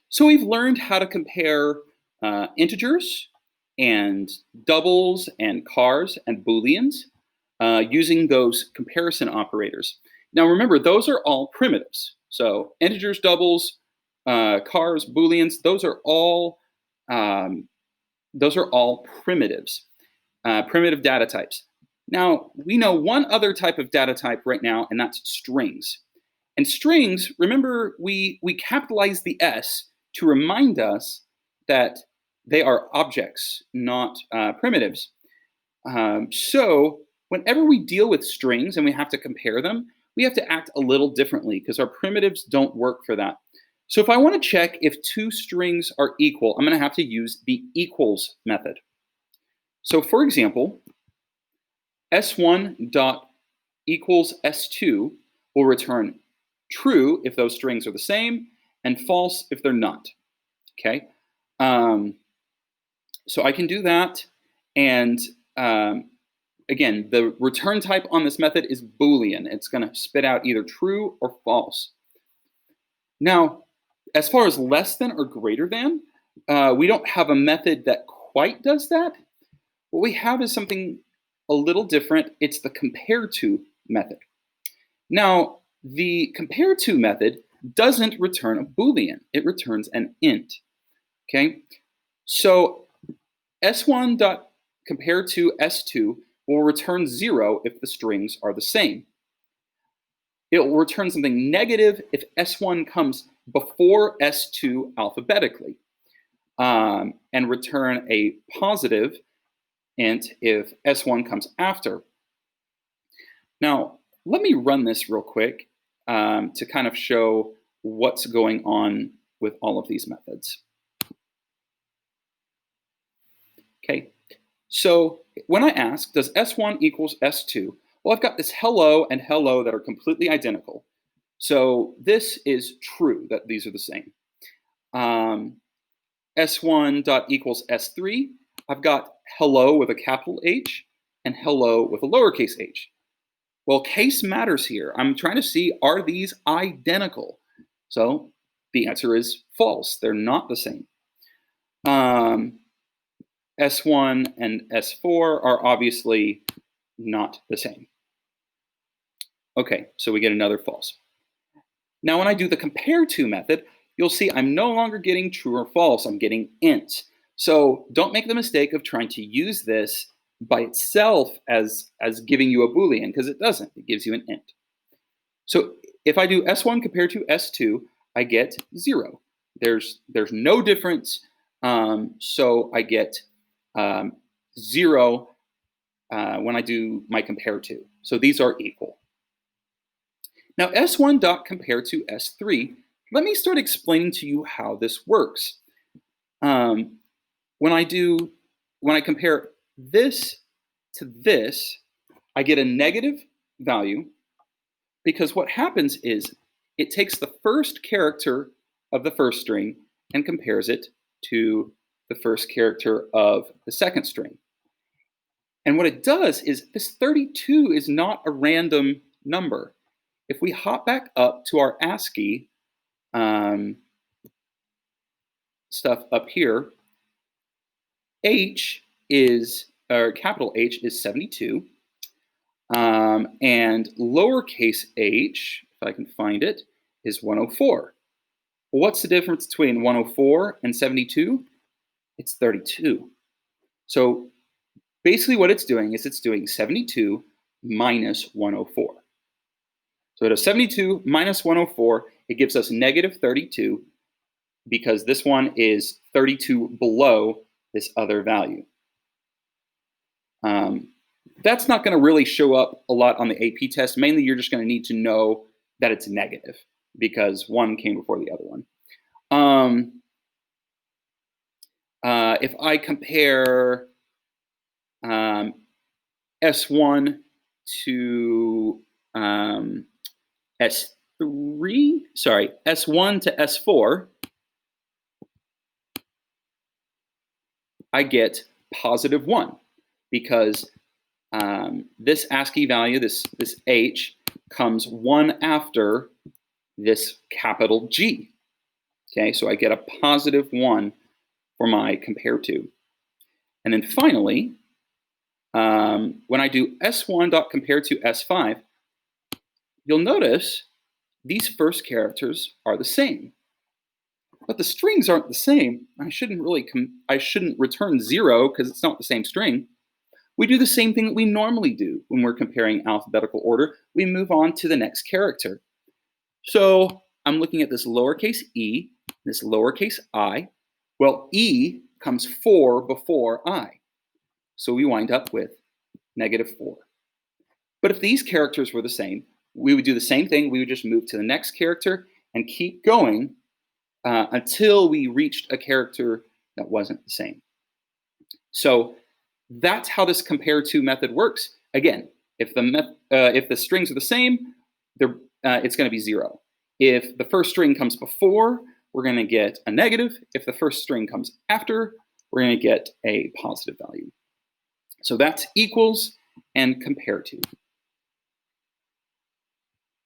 So we've learned how to compare integers and doubles and chars and booleans using those comparison operators. Now remember, those are all primitives. So integers, doubles, chars, booleans, those are all primitives, primitive data types. Now we know one other type of data type right now, and that's strings. And strings, remember, we capitalize the S to remind us that they are objects, not primitives. So whenever we deal with strings and we have to compare them, we have to act a little differently because our primitives don't work for that. So if I want to check if two strings are equal, I'm going to have to use the equals method. So for example, s1 dot equals s2 will return true if those strings are the same and false if they're not. Okay, so I can do that, and again, the return type on this method is Boolean. It's going to spit out either true or false. Now, as far as less than or greater than, we don't have a method that quite does that. What we have is something a little different. It's the compare to method. Now, the compare to method doesn't return a Boolean. It returns an int. Okay, so s1 dot compare to s2 will return 0 if the strings are the same. It will return something negative if s1 comes before s2 alphabetically, and return a positive int if s1 comes after. Now, let me run this real quick to kind of show what's going on with all of these methods. Okay, so when I ask, does S1 equals S2? Well, I've got this hello and hello that are completely identical. So this is true, that these are the same. S1 dot equals S3, I've got hello with a capital H and hello with a lowercase h. Well, case matters here. I'm trying to see, are these identical? So the answer is false. They're not the same. S1 and S4 are obviously not the same. Okay, so we get another false. Now when I do the compare to method, you'll see I'm no longer getting true or false, I'm getting int. So don't make the mistake of trying to use this by itself as giving you a Boolean, because it doesn't, it gives you an int. So if I do S1 compared to S2, I get 0. There's no difference, so I get 0 when I do my compare to. So these are equal. Now S1 dot compare to S3, let me start explaining to you how this works. When I compare this to this, I get a negative value because what happens is it takes the first character of the first string and compares it to the first character of the second string. And what it does is this 32 is not a random number. If we hop back up to our ASCII stuff up here, H is, or capital H is 72, and lowercase h, if I can find it, is 104. Well, what's the difference between 104 and 72? It's 32. So basically what it's doing is it's doing 72 minus 104. So it does 72 minus 104, it gives us negative 32 because this one is 32 below this other value. That's not going to really show up a lot on the AP test. Mainly you're just going to need to know that it's negative because one came before the other one. If I compare S1 to S1 to S4, I get positive 1 because this ASCII value, this H, comes 1 after this capital G. Okay, so I get a positive 1 for my compare to. And then finally, when I do S1.compare to S5, you'll notice these first characters are the same. But the strings aren't the same. I shouldn't return 0 because it's not the same string. We do the same thing that we normally do when we're comparing alphabetical order. We move on to the next character. So I'm looking at this lowercase e, this lowercase I. Well, e comes 4 before I. So we wind up with -4. But if these characters were the same, we would do the same thing. We would just move to the next character and keep going until we reached a character that wasn't the same. So that's how this compare to method works. Again, if the strings are the same, it's going to be 0. If the first string comes before, we're going to get a negative. If the first string comes after, we're going to get a positive value. So that's equals and compare to.